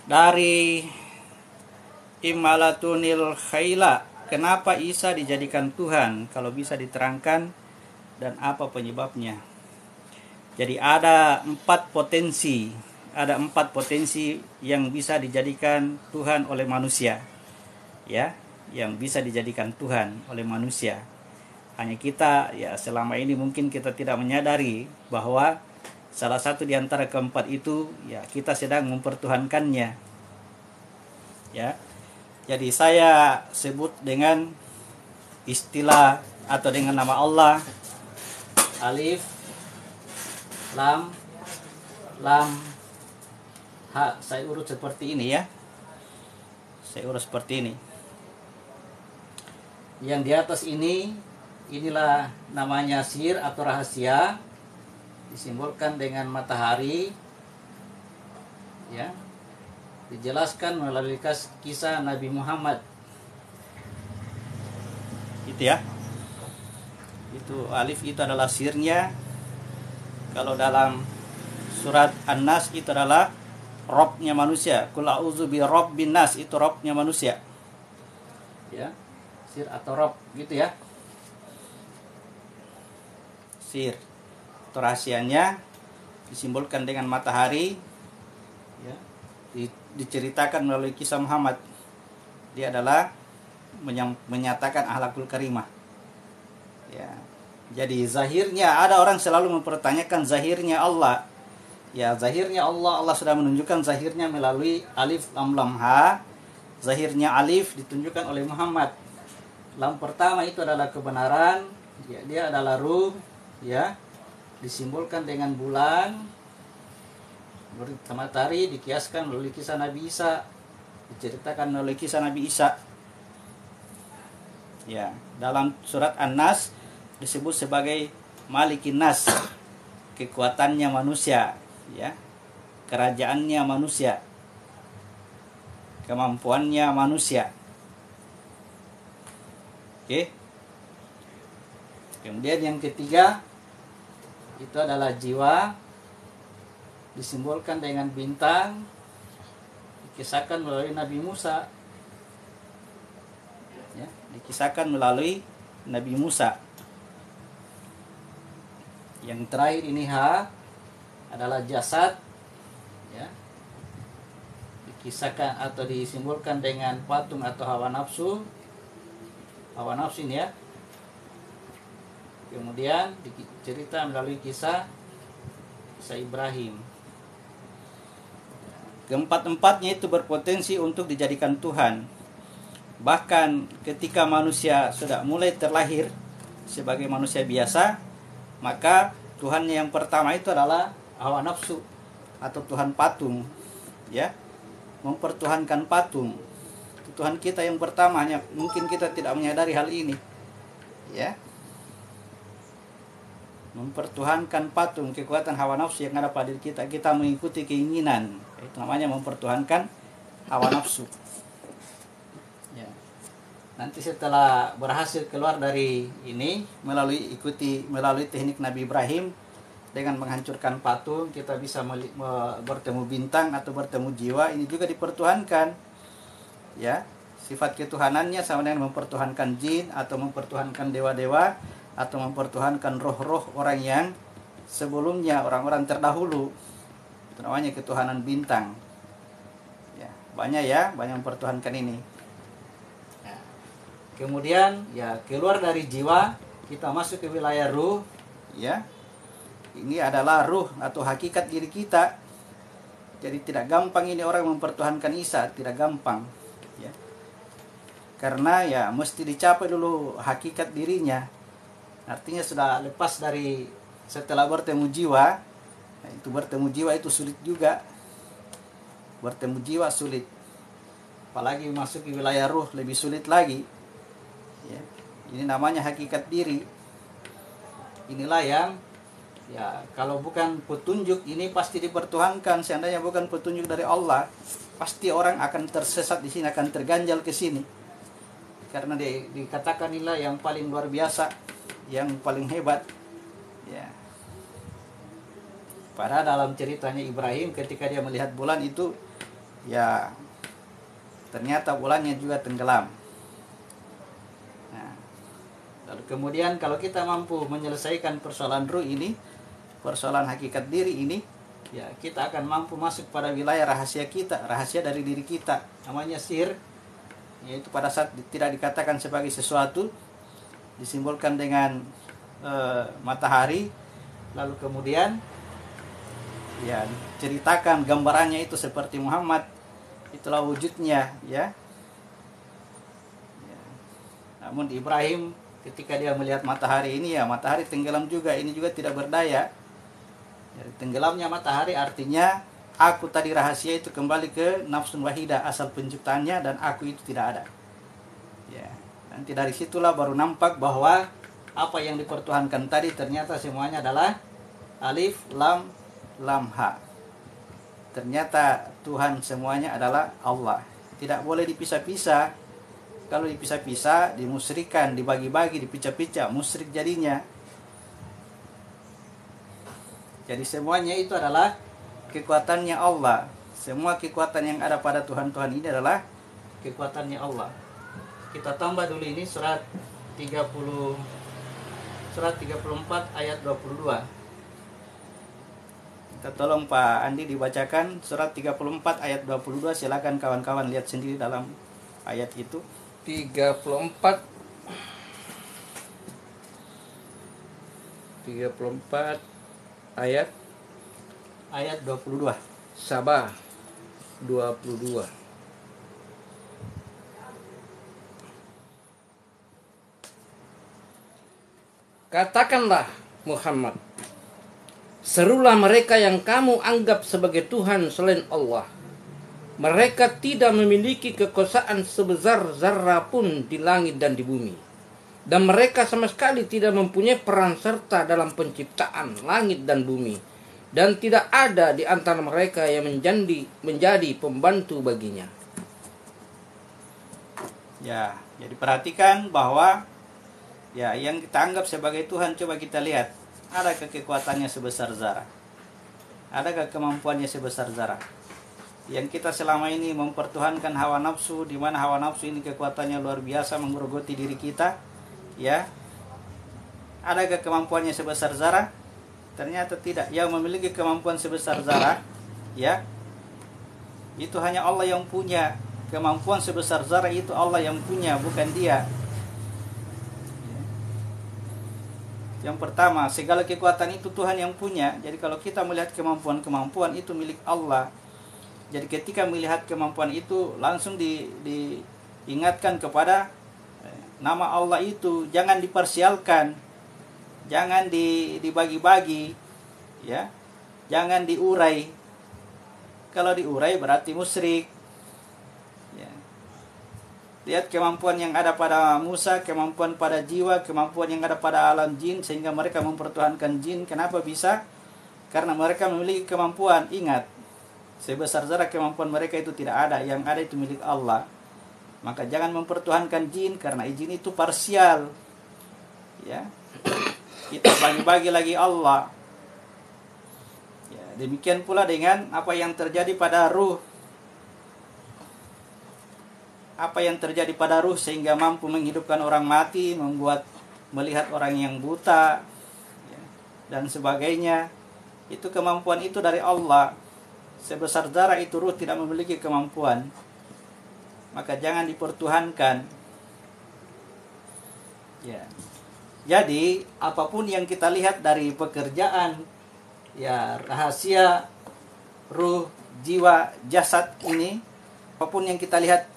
Dari Imalatunil Khaila, kenapa Isa dijadikan Tuhan? Kalau bisa diterangkan dan apa penyebabnya? Jadi ada empat potensi yang bisa dijadikan Tuhan oleh manusia, ya, yang bisa dijadikan Tuhan oleh manusia. Hanya kita, ya, selama ini mungkin kita tidak menyadari bahwa salah satu di antara keempat itu, ya, kita sedang mempertuhankannya, ya. Jadi saya sebut dengan istilah atau dengan nama Allah Alif Lam Ha. Saya urut seperti ini, ya. Saya urut seperti ini. Yang di atas ini, inilah namanya sir atau rahasia, disimbolkan dengan matahari, ya. Dijelaskan melalui kisah Nabi Muhammad. Itu, ya. Itu alif itu adalah sirnya. Kalau dalam surat An-Nas itu adalah Robnya manusia. Qul a'udzu bi rabbin nas, itu Robnya manusia. Ya. Sir atau Rob gitu, ya. Sir itu rahasianya disimbolkan dengan matahari, ya. Diceritakan melalui kisah Muhammad. Dia adalah menyatakan akhlakul karimah, ya. Jadi zahirnya ada orang selalu mempertanyakan zahirnya Allah. Ya, zahirnya Allah sudah menunjukkan zahirnya melalui alif lam lam ha. Zahirnya alif ditunjukkan oleh Muhammad. Lam pertama itu adalah kebenaran, ya, dia adalah ruh, ya. Disimbolkan dengan bulan. Matahari dikiaskan melalui kisah Nabi Isa, diceritakan melalui kisah Nabi Isa. Ya, dalam surat An-Nas disebut sebagai Malikin Nas, kekuatannya manusia, ya. Kerajaannya manusia, kemampuannya manusia. Oke. Kemudian yang ketiga itu adalah jiwa, disimbolkan dengan bintang, dikisahkan melalui Nabi Musa, ya, dikisahkan melalui Nabi Musa. Yang terakhir ini ha adalah jasad, ya, dikisahkan atau disimbolkan dengan patung atau hawa nafsu ini, ya. Kemudian dicerita melalui kisah Ibrahim. Keempat-empatnya itu berpotensi untuk dijadikan Tuhan. Bahkan ketika manusia sudah mulai terlahir sebagai manusia biasa, maka Tuhannya yang pertama itu adalah hawa nafsu atau Tuhan patung, ya. Mempertuhankan patung. Tuhan kita yang pertama, hanya mungkin kita tidak menyadari hal ini, ya. Mempertuhankan patung, kekuatan hawa nafsu yang ada pada diri kita. Kita mengikuti keinginan, itu namanya mempertuhankan hawa nafsu, ya. Nanti setelah berhasil keluar dari ini melalui teknik Nabi Ibrahim dengan menghancurkan patung, kita bisa bertemu bintang atau bertemu jiwa. Ini juga dipertuhankan, ya. Sifat ketuhanannya sama dengan mempertuhankan jin atau mempertuhankan dewa-dewa atau mempertuhankan roh-roh orang yang sebelumnya, orang-orang terdahulu. Itu namanya ketuhanan bintang, ya. Banyak mempertuhankan ini, ya. Kemudian, ya, keluar dari jiwa kita masuk ke wilayah ruh, ya. Ini adalah ruh atau hakikat diri kita. Jadi tidak gampang ini orang mempertuhankan Isa, tidak gampang, ya. Karena, ya, mesti dicapai dulu hakikat dirinya. Artinya sudah lepas dari, setelah bertemu jiwa, nah, itu bertemu jiwa itu sulit juga. Bertemu jiwa sulit. Apalagi masuk ke wilayah ruh lebih sulit lagi, ya. Ini namanya hakikat diri. Inilah yang, ya, kalau bukan petunjuk ini pasti dipertuhankan. Seandainya bukan petunjuk dari Allah, pasti orang akan tersesat di sini, akan terganjal ke sini. Karena dikatakan inilah yang paling luar biasa, yang paling hebat, ya. Padahal dalam ceritanya Ibrahim ketika dia melihat bulan itu ya ternyata bulannya juga tenggelam. Nah, lalu kemudian kalau kita mampu menyelesaikan persoalan ruh ini, persoalan hakikat diri ini, ya kita akan mampu masuk pada wilayah rahasia kita, rahasia dari diri kita, namanya sihir, yaitu pada saat tidak dikatakan sebagai sesuatu, disimbolkan dengan matahari, lalu kemudian ya ceritakan gambarannya itu seperti Muhammad, itulah wujudnya, ya. Namun Ibrahim ketika dia melihat matahari ini, ya matahari tenggelam juga, ini juga tidak berdaya. Jadi tenggelamnya matahari artinya aku tadi rahasia itu kembali ke nafsun wahidah, asal penciptanya, dan aku itu tidak ada. Ya, nanti dari situlah baru nampak bahwa apa yang dipertuhankan tadi ternyata semuanya adalah alif lam lam ha. Ternyata Tuhan semuanya adalah Allah. Tidak boleh dipisah-pisah. Kalau dipisah-pisah, dimusyrikan, dibagi-bagi, dipecah-pecah, musyrik jadinya. Jadi semuanya itu adalah kekuatannya Allah. Semua kekuatan yang ada pada Tuhan-Tuhan ini adalah kekuatannya Allah. Kita tambah dulu ini surat 34 ayat 22. Kita tolong Pak Andi dibacakan surat 34 ayat 22. Silakan kawan-kawan lihat sendiri dalam ayat itu. 34 ayat 22. Sabah 22. Katakanlah Muhammad, serulah mereka yang kamu anggap sebagai Tuhan selain Allah. Mereka tidak memiliki kekuasaan sebesar zarah pun di langit dan di bumi. Dan mereka sama sekali tidak mempunyai peran serta dalam penciptaan langit dan bumi. Dan tidak ada di antara mereka yang menjadi pembantu baginya. Ya, jadi perhatikan bahwa ya yang kita anggap sebagai Tuhan, coba kita lihat. Adakah kekuatannya sebesar zarah? Adakah kemampuannya sebesar zarah? Yang kita selama ini mempertuhankan hawa nafsu, di mana hawa nafsu ini kekuatannya luar biasa menggerogoti diri kita, ya. Adakah kemampuannya sebesar zarah? Ternyata tidak. Yang memiliki kemampuan sebesar zarah, ya, itu hanya Allah yang punya. Kemampuan sebesar zarah itu Allah yang punya, bukan dia. Yang pertama, segala kekuatan itu Tuhan yang punya. Jadi kalau kita melihat kemampuan-kemampuan itu milik Allah. Jadi ketika melihat kemampuan itu langsung diingatkan kepada nama Allah itu. Jangan diparsialkan, jangan dibagi-bagi, ya, jangan diurai. Kalau diurai berarti musyrik. Lihat kemampuan yang ada pada Musa, kemampuan pada jiwa, kemampuan yang ada pada alam jin, sehingga mereka mempertuhankan jin. Kenapa bisa? Karena mereka memiliki kemampuan. Ingat, sebesar zarah kemampuan mereka itu tidak ada. Yang ada itu milik Allah. Maka jangan mempertuhankan jin, karena jin itu parsial. Ya, kita bagi-bagi lagi Allah. Ya, demikian pula dengan apa yang terjadi pada ruh. Apa yang terjadi pada ruh sehingga mampu menghidupkan orang mati, melihat orang yang buta, ya, dan sebagainya. Itu kemampuan itu dari Allah. Sebesar zarah itu ruh tidak memiliki kemampuan. Maka jangan dipertuhankan. Ya. Jadi apapun yang kita lihat dari pekerjaan, ya, rahasia ruh, jiwa, jasad ini, apapun yang kita lihat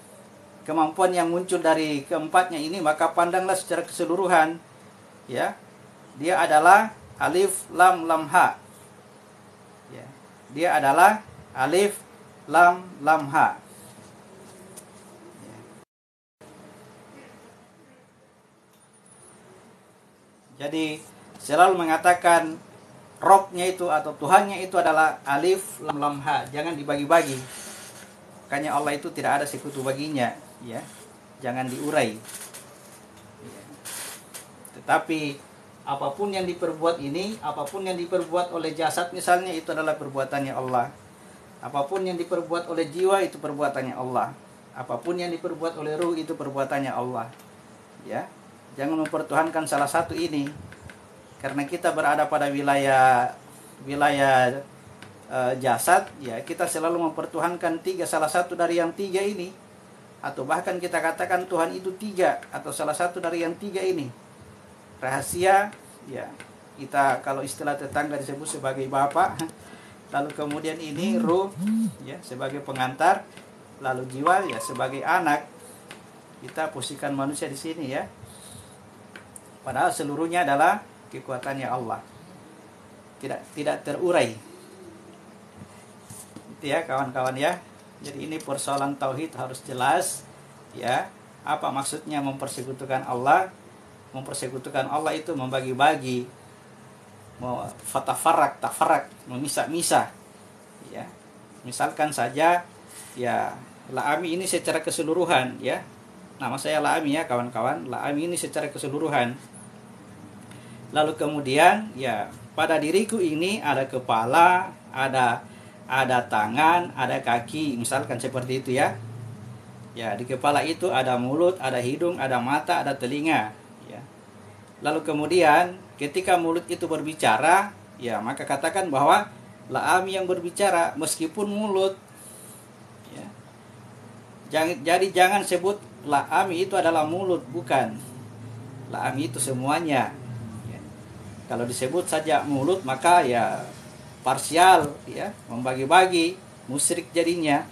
kemampuan yang muncul dari keempatnya ini, maka pandanglah secara keseluruhan, ya, dia adalah alif lam lam ha, ya, dia adalah alif lam lam ha, ya. Jadi selalu mengatakan Robnya itu atau Tuhannya itu adalah alif lam lam ha, jangan dibagi-bagi. Makanya Allah itu tidak ada sekutu baginya, ya, jangan diurai, ya. Tetapi apapun yang diperbuat ini, apapun yang diperbuat oleh jasad misalnya, itu adalah perbuatannya Allah. Apapun yang diperbuat oleh jiwa itu perbuatannya Allah. Apapun yang diperbuat oleh ruh itu perbuatannya Allah. Ya, jangan mempertuhankan salah satu ini. Karena kita berada pada wilayah jasad, ya kita selalu mempertuhankan salah satu dari yang tiga ini. Atau bahkan kita katakan Tuhan itu tiga atau salah satu dari yang tiga ini. Rahasia, ya kita kalau istilah tetangga disebut sebagai bapak. Lalu kemudian ini ruh, ya sebagai pengantar, lalu jiwa ya sebagai anak. Kita posisikan manusia di sini ya. Padahal seluruhnya adalah kekuatannya Allah. Tidak terurai. Itu ya kawan-kawan ya. Jadi ini persoalan tauhid harus jelas ya. Apa maksudnya mempersekutukan Allah? Mempersekutukan Allah itu membagi-bagi, tafarak, memisah-misah. Ya. Misalkan saja ya La'ami ini secara keseluruhan ya. Nama saya La'ami ya kawan-kawan. La'ami ini secara keseluruhan. Lalu kemudian ya pada diriku ini ada kepala, ada tangan, ada kaki, misalkan seperti itu ya. Ya, di kepala itu ada mulut, ada hidung, ada mata, ada telinga ya. Lalu kemudian ketika mulut itu berbicara, ya maka katakan bahwa La'ami yang berbicara meskipun mulut. Ya. Jadi jangan sebut La'ami itu adalah mulut, bukan. La'ami itu semuanya. Ya. Kalau disebut saja mulut maka ya parsial, ya membagi-bagi, musyrik jadinya.